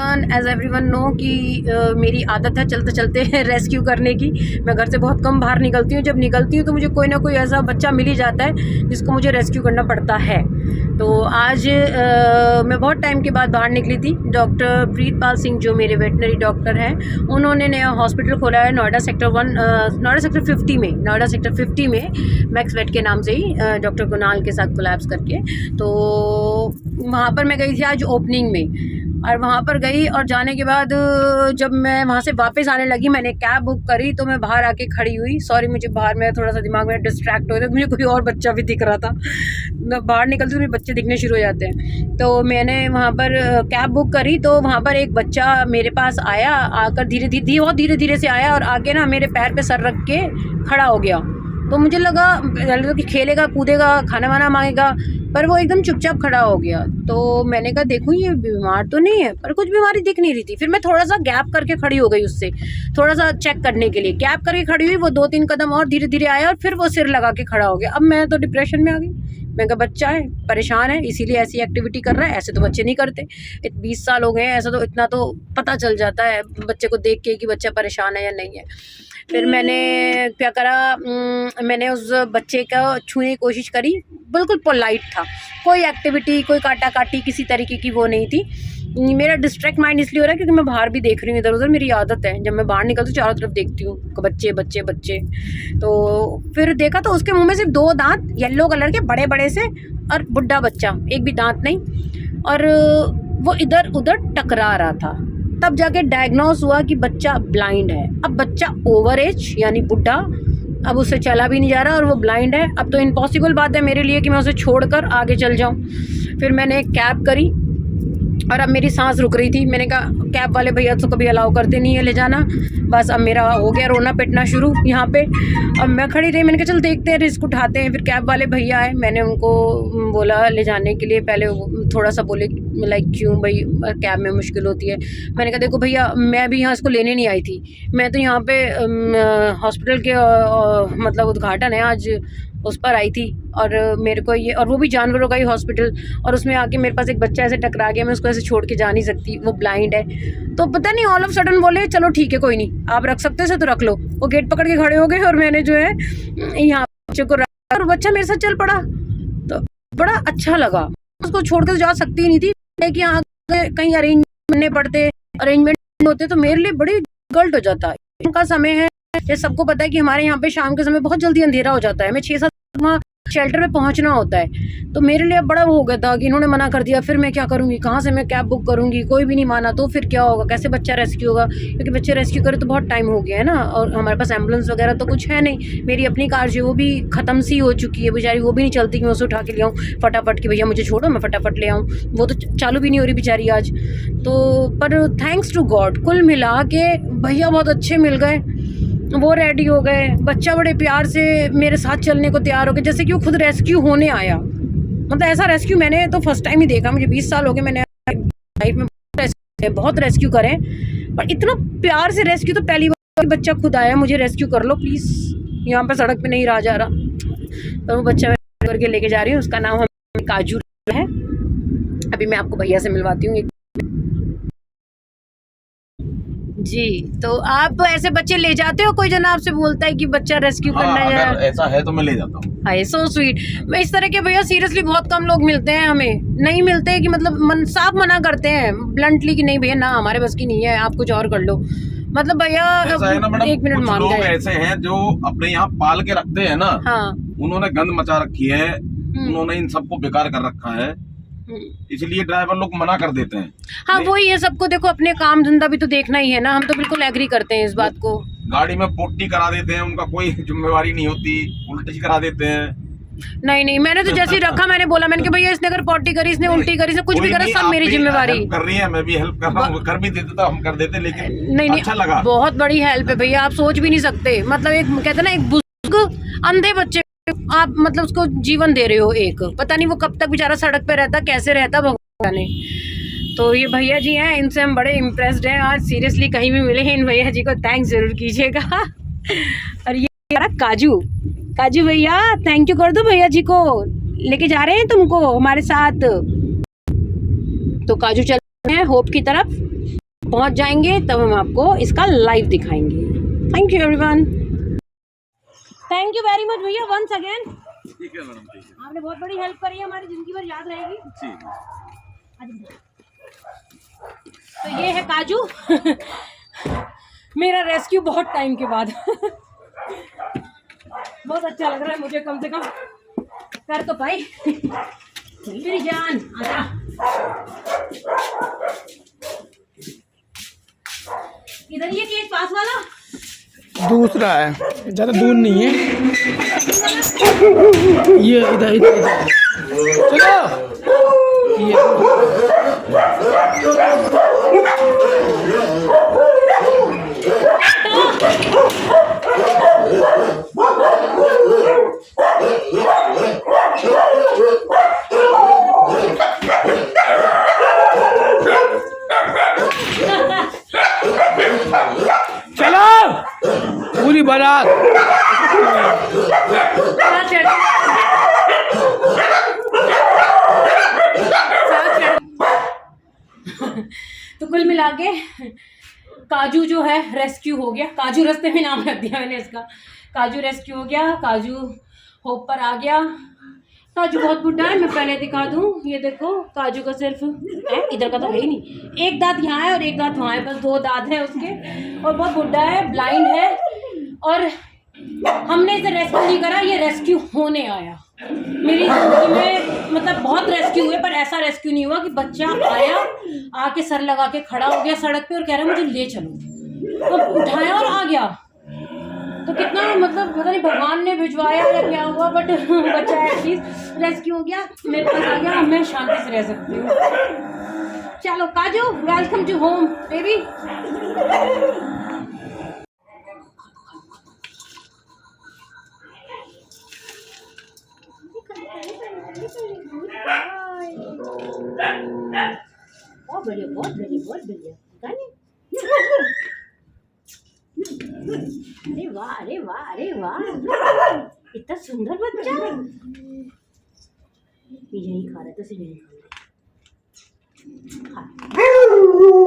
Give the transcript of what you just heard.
Everyone, as everyone no कि मेरी आदत है चलते चलते रेस्क्यू करने की। मैं घर से बहुत कम बाहर निकलती हूँ। जब निकलती हूँ तो मुझे कोई ना कोई ऐसा बच्चा मिल ही जाता है जिसको मुझे रेस्क्यू करना पड़ता है। तो आज मैं बहुत टाइम के बाद बाहर निकली थी। डॉक्टर प्रीतपाल सिंह जो मेरे वेटनरी डॉक्टर हैं, उन्होंने नया हॉस्पिटल खोला है नोएडा सेक्टर 50 में मैक्स वेट के नाम से ही, डॉक्टर कुणाल के साथ कोलैब्स करके। तो वहाँ पर मैं गई थी आज ओपनिंग में, और वहाँ पर गई और जाने के बाद जब मैं वहाँ से वापस आने लगी, मैंने कैब बुक करी तो मैं बाहर आके खड़ी हुई। सॉरी, मुझे बाहर में थोड़ा सा दिमाग में डिस्ट्रैक्ट हो गया, मुझे कोई और बच्चा भी दिख रहा था। बाहर निकलती हूँ बच्चे दिखने शुरू हो जाते हैं। तो मैंने वहाँ पर कैब बुक करी तो वहाँ पर एक बच्चा मेरे पास आया, आकर बहुत धीरे धीरे से आया और आके ना मेरे पैर पे सर रख के खड़ा हो गया। तो मुझे लगा कि खेलेगा कूदेगा खाना वाना मांगेगा, पर वो एकदम चुपचाप खड़ा हो गया। तो मैंने कहा देखूँ ये बीमार तो नहीं है, पर कुछ बीमारी दिख नहीं रही थी। फिर मैं थोड़ा सा गैप करके खड़ी हो गई, उससे थोड़ा सा चेक करने के लिए गैप करके खड़ी हुई। वो 2-3 कदम और धीरे धीरे आया और फिर वो सिर लगा के खड़ा हो गया। अब मैं तो डिप्रेशन में आ गई। मैं कहा बच्चा है, परेशान है, इसीलिए ऐसी एक्टिविटी कर रहा है। ऐसे तो बच्चे नहीं करते। 20 साल हो गए हैं, ऐसा तो इतना तो पता चल जाता है बच्चे को देख के कि बच्चा परेशान है या नहीं है। फिर मैंने क्या करा, मैंने उस बच्चे को छूने की कोशिश करी। बिल्कुल पोलाइट था, कोई एक्टिविटी, कोई काटा काटी किसी तरीके की वो नहीं थी। मेरा डिस्ट्रैक्ट माइंड इसलिए हो रहा है क्योंकि मैं बाहर भी देख रही हूँ इधर उधर। मेरी आदत है जब मैं बाहर निकलती हूँ चारों तरफ देखती हूँ बच्चे बच्चे बच्चे। तो फिर देखा तो उसके मुंह में सिर्फ 2 दांत येलो कलर के बड़े बड़े से, और बुढ़ा बच्चा, एक भी दांत नहीं। और वो इधर उधर टकरा रहा था। तब जाके डायग्नोस हुआ कि बच्चा ब्लाइंड है। अब बच्चा ओवर एज यानी बुढ़ा, अब उससे चला भी नहीं जा रहा और वो ब्लाइंड है। अब तो इम्पॉसिबल बात है मेरे लिए कि मैं उसे छोड़कर आगे चल जाऊं। फिर मैंने एक कैब करी और अब मेरी सांस रुक रही थी। मैंने कहा कैब वाले भैया तो कभी अलाउ करते नहीं है ले जाना। बस अब मेरा हो गया रोना पिटना शुरू यहाँ पे। अब मैं खड़ी रही, मैंने कहा चल देखते हैं, रिस्क उठाते हैं। फिर कैब वाले भैया आए, मैंने उनको बोला ले जाने के लिए। पहले थोड़ा सा बोले लाइक क्यों भाई कैब में मुश्किल होती है। मैंने कहा देखो भैया, मैं भी यहाँ इसको लेने नहीं आई थी। मैं तो यहाँ पे हॉस्पिटल के मतलब उद्घाटन है आज, उस पर आई थी। और मेरे को ये, और वो भी जानवरों का ही हॉस्पिटल, और उसमें आके मेरे पास एक बच्चा ऐसे टकरा गया। मैं उसको ऐसे छोड़ के जा नहीं सकती, वो ब्लाइंड है। तो पता नहीं ऑल ऑफ सडन बोले चलो ठीक है कोई नहीं, आप रख सकते हो तो रख लो। वो गेट पकड़ के खड़े हो गए और मैंने जो है यहाँ बच्चे को रखा और बच्चा मेरे साथ चल पड़ा। तो बड़ा अच्छा लगा। उसको छोड़ के जा सकती नहीं थी कि यहाँ कहीं अरेंजमेंट करने पड़ते, अरेंजमेंट होते तो मेरे लिए बड़ी डिफिकल्ट हो जाता है। उनका समय है, ये सबको पता है कि हमारे यहाँ पे शाम के समय बहुत जल्दी अंधेरा हो जाता है। मैं 6-7 वहाँ शेल्टर पे पहुँचना होता है। तो मेरे लिए बड़ा वो हो गया था कि इन्होंने मना कर दिया। फिर मैं क्या करूँगी, कहाँ से मैं कैब बुक करूँगी, कोई भी नहीं माना तो फिर क्या होगा, कैसे बच्चा रेस्क्यू होगा। क्योंकि बच्चे रेस्क्यू करे तो बहुत टाइम हो गया है ना, और हमारे पास एम्बुलेंस वगैरह तो कुछ है नहीं। मेरी अपनी कार जो वो भी ख़त्म सी हो चुकी है बेचारी, वो भी नहीं चलती कि मैं उसे उठा के ले आऊँ फटाफट कि भैया मुझे छोड़ो मैं फटाफट ले आऊँ। वो तो चालू भी नहीं हो रही बेचारी आज तो। पर थैंक्स टू गॉड कुल मिला के भैया बहुत अच्छे मिल गए। वो रेडी हो गए, बच्चा बड़े प्यार से मेरे साथ चलने को तैयार हो गए, जैसे कि वो खुद रेस्क्यू होने आया। मतलब ऐसा रेस्क्यू मैंने तो फर्स्ट टाइम ही देखा। मुझे 20 साल हो गए, मैंने लाइफ में बहुत रेस्क्यू करे, पर इतना प्यार से रेस्क्यू तो पहली बार। बच्चा खुद आया, मुझे रेस्क्यू कर लो प्लीज़, यहाँ पर सड़क पे नहीं रहा जा रहा। तो वो बच्चा करके लेके जा रही हूँ, उसका नाम काजू है। अभी मैं आपको भैया से मिलवाती हूँ जी। तो आप ऐसे बच्चे ले जाते हो? कोई जन आपसे बोलता है कि बच्चा रेस्क्यू करना है? अगर ऐसा है तो मैं ले जाता हूँ। हाय सो स्वीट। मैं इस तरह के भैया सीरियसली बहुत कम लोग मिलते हैं, हमें नहीं मिलते कि मतलब साफ मना करते हैं ब्लंटली कि नहीं भैया ना हमारे बस की नहीं है, आप कुछ और कर लो। मतलब भैया एक मिनट मान लोग ऐसे हैं जो अपने यहाँ पाल के रखते हैं ना। हाँ। उन्होंने गंद मचा रखी है, उन्होंने इन सबको बेकार कर रखा है, इसलिए ड्राइवर लोग मना कर देते हैं। हाँ वही है, सबको देखो अपने काम धंधा भी तो देखना ही है ना। हम तो बिल्कुल एग्री करते हैं इस बात को। गाड़ी में पोटी करा देते हैं, उनका कोई जिम्मेवारी नहीं होती, उल्टी करा देते हैं। नहीं मैंने तो जैसे ही रखा मैंने बोला, मैंने कहा भैया इसने अगर पोटी करी, इसने उल्टी करी, इसने कुछ भी करा, सब मेरी जिम्मेवारी। कर रही है, मैं भी हेल्प कर रहा हूँ, कर भी देते तो हम कर देते, लेकिन नहीं अच्छा लगा। बहुत बड़ी हेल्प है भैया, आप सोच भी नहीं सकते। मतलब एक कहते ना एक बुजुर्ग अंधे बच्चे आप मतलब उसको जीवन दे रहे हो। एक पता नहीं वो कब तक बेचारा सड़क पे रहता, कैसे रहता भगवान ने। तो ये भैया जी हैं, इनसे हम बड़े इम्प्रेस्ड हैं आज। सीरियसली कहीं भी मिले इन भैया जी को थैंक्स जरूर कीजिएगा। और ये काजू भैया थैंक यू कर दो भैया जी को, लेके जा रहे हैं तुमको हमारे साथ। तो काजू चल होप की तरफ पहुंच जाएंगे तब हम आपको इसका लाइव दिखाएंगे। Thank you everyone, thank you very much भैया वंस अगेन। ठीक है मैडम, ठीक है, आपने बहुत बड़ी हेल्प करी है, हमारी जिंदगी भर याद रहेगी। तो ये है काजू मेरा रेस्क्यू बहुत टाइम के बाद बहुत अच्छा लग रहा है मुझे, कम से कम कर तो पाई। मेरी जान आजा। इधर ये केस पास वाला दूसरा है, ज्यादा दूर नहीं है, ये इधर इधर चलो ये चलो पूरी बारात। तो कुल मिला के काजू जो है रेस्क्यू हो गया। काजू रास्ते में नाम रख दिया मैंने इसका। काजू रेस्क्यू हो गया, काजू होप पर आ गया। काजू बहुत बुढ़ा है, मैं पहले दिखा दूं, ये देखो काजू का सिर्फ है, इधर का तो है ही नहीं, एक दांत यहाँ है और एक दांत वहाँ है, बस 2 दांत है उसके, और बहुत बुढ़ा है, ब्लाइंड है। और हमने इसे रेस्क्यू नहीं करा, ये रेस्क्यू होने आया। मेरी जिंदगी में मतलब बहुत रेस्क्यू हुए, पर ऐसा रेस्क्यू नहीं हुआ कि बच्चा आया, आके सर लगा के खड़ा हो गया सड़क पे और कह रहा मुझे ले चलो, तो उठाया और आ गया। तो कितना मतलब पता नहीं भगवान ने भिजवाया या क्या हुआ, बट बच्चा एटलीस्ट रेस्क्यू हो गया, मेरे पास आ गया, मैं शांति से रह सकती हूँ। चलो काजू, वेलकम टू होम बेबी। बहुत बढ़िया, बहुत बढ़िया, बहुत बढ़िया। अरे वाह, अरे वाह, अरे वाह, इतना सुंदर बच्चा। यही खा रहा था, यही खा रहा।